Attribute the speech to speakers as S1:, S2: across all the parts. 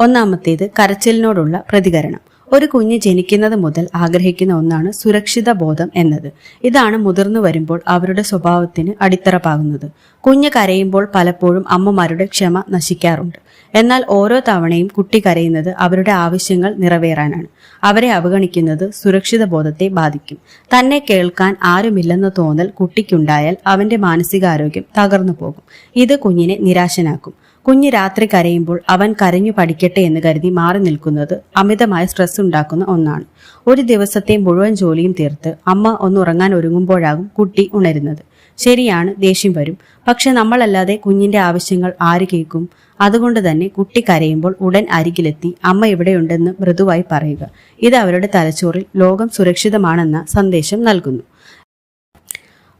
S1: ഒന്നാമത്തേത് കരച്ചിലിനോടുള്ള പ്രതികരണം. ഒരു കുഞ്ഞ് ജനിക്കുന്നത് മുതൽ ആഗ്രഹിക്കുന്ന ഒന്നാണ് സുരക്ഷിത ബോധം എന്നത്. ഇതാണ് മുതിർന്നു വരുമ്പോൾ അവരുടെ സ്വഭാവത്തിന് അടിത്തറ പാകുന്നത്. കുഞ്ഞ് കരയുമ്പോൾ പലപ്പോഴും അമ്മമാരുടെ ക്ഷമ നശിക്കാറുണ്ട്. എന്നാൽ ഓരോ തവണയും കുട്ടി കരയുന്നത് അവരുടെ ആവശ്യങ്ങൾ നിറവേറാനാണ്. അവരെ അവഗണിക്കുന്നത് സുരക്ഷിത ബോധത്തെ ബാധിക്കും. തന്നെ കേൾക്കാൻ ആരുമില്ലെന്ന തോന്നൽ കുട്ടിക്കുണ്ടായാൽ അവന്റെ മാനസികാരോഗ്യം തകർന്നു പോകും. ഇത് കുഞ്ഞിനെ നിരാശനാക്കും. കുഞ്ഞ് രാത്രി കരയുമ്പോൾ അവൻ കരഞ്ഞു പഠിക്കട്ടെ എന്ന് കരുതി മാറി നിൽക്കുന്നത് അമിതമായ സ്ട്രെസ് ഉണ്ടാക്കുന്ന ഒന്നാണ്. ഒരു ദിവസത്തെ മുഴുവൻ ജോലിയും തീർത്ത് അമ്മ ഒന്ന് ഉറങ്ങാൻ ഒരുങ്ങുമ്പോഴാകും കുട്ടി ഉണരുന്നത്. ശരിയാണ്, ദേഷ്യം വരും. പക്ഷെ നമ്മളല്ലാതെ കുഞ്ഞിന്റെ ആവശ്യങ്ങൾ ആര് കേൾക്കും? അതുകൊണ്ട് തന്നെ കുട്ടി കരയുമ്പോൾ ഉടൻ അരികിലെത്തി അമ്മ ഇവിടെയുണ്ടെന്ന് മൃദുവായി പറയുക. ഇത് അവരുടെ തലച്ചോറിൽ ലോകം സുരക്ഷിതമാണെന്ന സന്ദേശം നൽകുന്നു.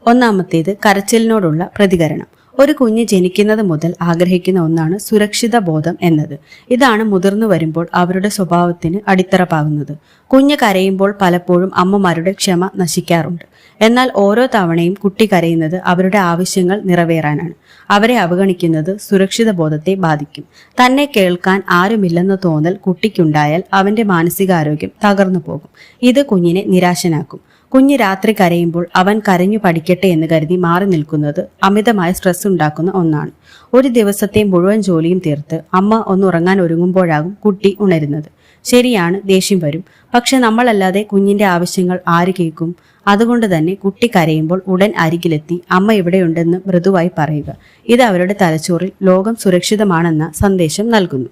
S1: ഒന്നാമത്തേത് കരച്ചിലിനോടുള്ള പ്രതികരണം. ഒരു കുഞ്ഞ് ജനിക്കുന്നത് മുതൽ ആഗ്രഹിക്കുന്ന ഒന്നാണ് സുരക്ഷിത ബോധം എന്നത്. ഇതാണ് മുതിർന്നു വരുമ്പോൾ അവരുടെ സ്വഭാവത്തിന് അടിത്തറ പാകുന്നത്. കുഞ്ഞ് കരയുമ്പോൾ പലപ്പോഴും അമ്മമാരുടെ ക്ഷമ നശിക്കാറുണ്ട്. എന്നാൽ ഓരോ തവണയും കുട്ടി കരയുന്നത് അവരുടെ ആവശ്യങ്ങൾ നിറവേറാനാണ്. അവരെ അവഗണിക്കുന്നത് സുരക്ഷിത ബോധത്തെ ബാധിക്കും. തന്നെ കേൾക്കാൻ ആരുമില്ലെന്ന തോന്നൽ കുട്ടിക്കുണ്ടായാൽ അവന്റെ മാനസികാരോഗ്യം തകർന്നു പോകും. ഇത് കുഞ്ഞിനെ നിരാശനാക്കും. കുഞ്ഞ് രാത്രി കരയുമ്പോൾ അവൻ കരഞ്ഞു പഠിക്കട്ടെ എന്ന് കരുതി മാറി നിൽക്കുന്നത് അമിതമായ സ്ട്രെസ് ഉണ്ടാക്കുന്ന ഒന്നാണ്. ഒരു ദിവസത്തെ മുഴുവൻ ജോലിയും തീർത്ത് അമ്മ ഒന്ന് ഉറങ്ങാൻ ഒരുങ്ങുമ്പോഴാകും കുട്ടി ഉണരുന്നത്. ശരിയാണ്, ദേഷ്യം വരും. പക്ഷെ നമ്മളല്ലാതെ കുഞ്ഞിന്റെ ആവശ്യങ്ങൾ ആര് കേൾക്കും? അതുകൊണ്ട് തന്നെ കുട്ടി കരയുമ്പോൾ ഉടൻ അരികിലെത്തി അമ്മ ഇവിടെയുണ്ടെന്ന് മൃദുവായി പറയുക. ഇത് അവരുടെ തലച്ചോറിൽ ലോകം സുരക്ഷിതമാണെന്ന സന്ദേശം നൽകുന്നു.